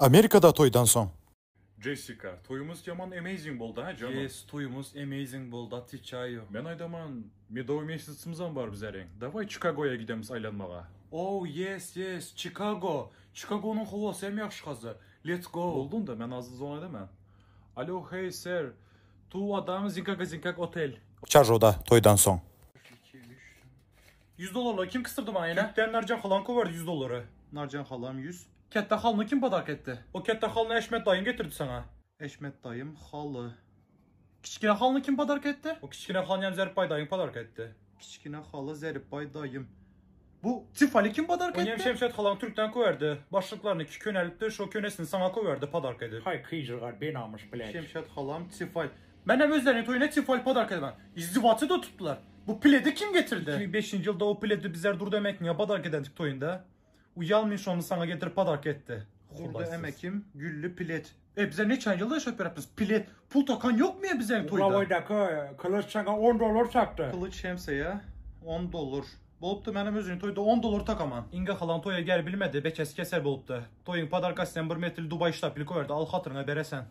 Amerikada toydan soň. Jessica, toyumuz yaman amazing boldu ha canım. Yes, toyumuz amazing boldu, atçayı. Ben aydaman medov mesajımızdan var bizlerin. Davay Chicago'ya gidemiz aylanmağa. Oh yes, Chicago. Chicago'nun havası hem yaxşı qazı. Let's go. Oldun da ben azı zona demem. Alo hey sir. Tu adam zinkak otel. Çarjoda toydan soň. 100 dolarla kim kıstırdı bana yine? Türkten Narcan halanko verdi 100 doları. Narcan halam 100. Kette halını kim badak etti? O kette halını Eşmet dayın getirdi sana. Eşmet dayım halı. Kiçkine halını kim badak etti? O kiçkine halını Zerpay dayın padark etti. Kiçkine halı Zeripbay dayım. Bu tifali kim badak O etti? Yem Şemşet halan Türk'ten koverdi. Başlıklarını ki könelipti, şu könesini sana koverdi padark edip. Hay kıyıcılar beni almış bilek. Şemşet halam Tifal. Ben hem özlerine toyuna tifal padak edemem. İzdivatı da tuttular. Bu pledi kim getirdi? 2005. yılda o pledi bizler durdu emek niye padark edendik toyunda. Uyalmış onu sana getirip padark etti. Burada Hullaysız. emekim güllü pilet. Bize ne çan yılda yaşayıp yapıyoruz? Pilet, pul takan yok mu ya bize toyda? Bravo'daki kılıç sana 10 dolar sattı. Kılıç şemseye 10 dolar. Bolup da benim özünü toyda 10 dolar takaman. İnga halan toya gel bilmedi, beçes keser boluptu. Toyun padark aslen bir metrli Dubai ştapili koyardı, al hatırına beresen.